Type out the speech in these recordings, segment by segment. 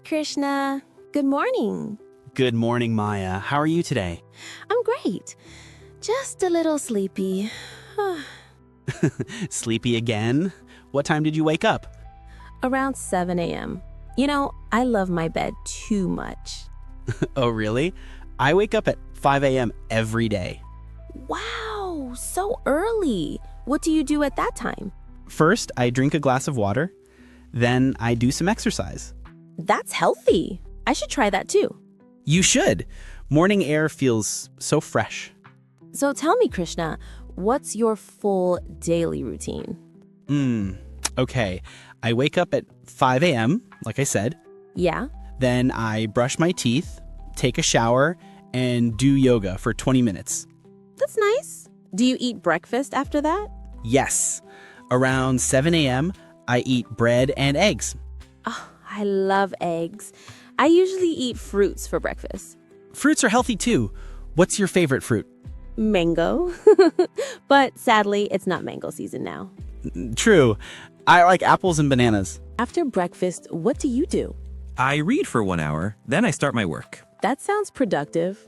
Krishna. Good morning. Good morning, Maya. How are you today? I'm great. Just a little sleepy. Sleepy again? What time did you wake up? Around 7 a.m. I love my bed too much. Oh, really? I wake up at 5 a.m. every day. Wow, so early. What do you do at that time? First, I drink a glass of water. Then I do some exercise. That's healthy. I should try that too. You should. Morning air feels so fresh. So tell me, Krishna, what's your full daily routine? Okay. I wake up at 5 a.m., like I said. Yeah? Then I brush my teeth, take a shower, and do yoga for 20 minutes. That's nice. Do you eat breakfast after that? Yes. Around 7 a.m., I eat bread and eggs. Oh, I love eggs. I usually eat fruits for breakfast. Fruits are healthy too. What's your favorite fruit? Mango. But sadly, it's not mango season now. True. I like apples and bananas. After breakfast, what do you do? I read for 1 hour, then I start my work. That sounds productive.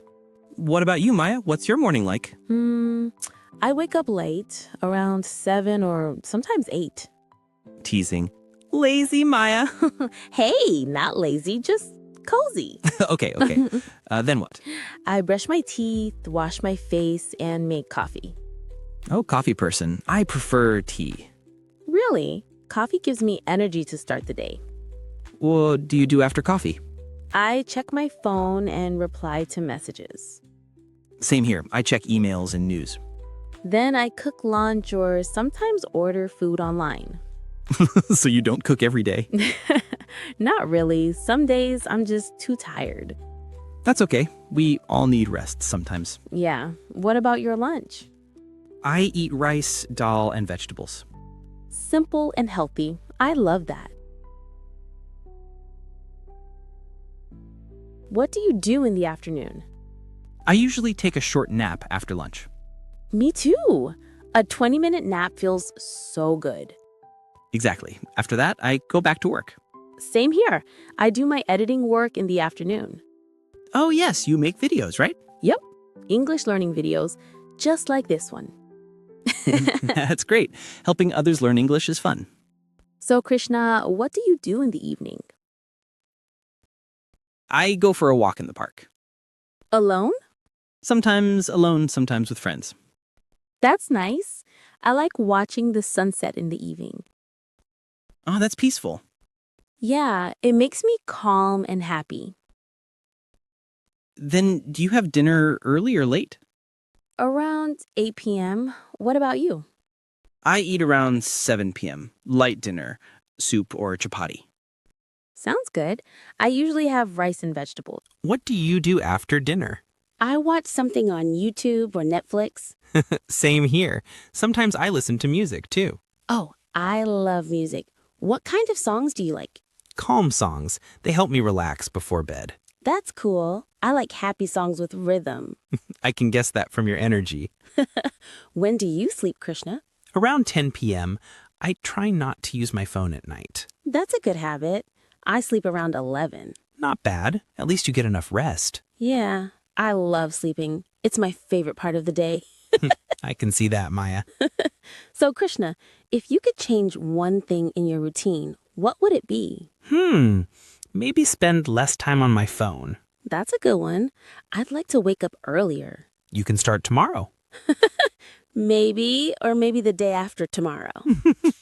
What about you, Maya? What's your morning like? I wake up late, around 7 or sometimes 8. Teasing. Lazy, Maya. Hey, not lazy, just cozy. Okay. Then what? I brush my teeth, wash my face, and make coffee. Oh, coffee person. I prefer tea. Really? Coffee gives me energy to start the day. What do you do after coffee? I check my phone and reply to messages. Same here. I check emails and news. Then I cook lunch or sometimes order food online. So you don't cook every day? Not really. Some days I'm just too tired. That's okay. We all need rest sometimes. Yeah. What about your lunch? I eat rice, dal, and vegetables. Simple and healthy. I love that. What do you do in the afternoon? I usually take a short nap after lunch. Me too. A 20-minute nap feels so good. Exactly. After that, I go back to work. Same here. I do my editing work in the afternoon. Oh, yes, you make videos, right? Yep. English learning videos, just like this one. That's great. Helping others learn English is fun. So, Krishna, what do you do in the evening? I go for a walk in the park. Alone? Sometimes alone, sometimes with friends. That's nice. I like watching the sunset in the evening. Oh, that's peaceful. Yeah, it makes me calm and happy. Then do you have dinner early or late? Around 8 p.m. What about you? I eat around 7 p.m. Light dinner, soup or chapati. Sounds good. I usually have rice and vegetables. What do you do after dinner? I watch something on YouTube or Netflix. Same here. Sometimes I listen to music too. Oh, I love music. What kind of songs do you like? Calm songs. They help me relax before bed. That's cool. I like happy songs with rhythm. I can guess that from your energy. When do you sleep, Krishna? Around 10 p.m., I try not to use my phone at night. That's a good habit. I sleep around 11. Not bad. At least you get enough rest. Yeah, I love sleeping. It's my favorite part of the day. I can see that, Maya. So, Krishna, if you could change one thing in your routine, what would it be? Maybe spend less time on my phone. That's a good one. I'd like to wake up earlier. You can start tomorrow. Maybe, or maybe the day after tomorrow.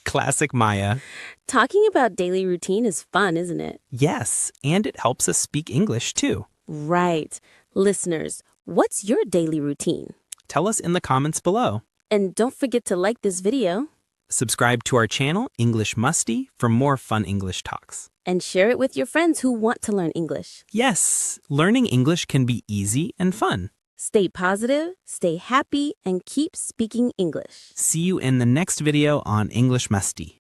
Classic Maya. Talking about daily routine is fun, isn't it? Yes, and it helps us speak English too. Right. Listeners, what's your daily routine? Tell us in the comments below. And don't forget to like this video. Subscribe to our channel, English Musty, for more fun English talks. And share it with your friends who want to learn English. Yes, learning English can be easy and fun. Stay positive, stay happy, and keep speaking English. See you in the next video on English Musty.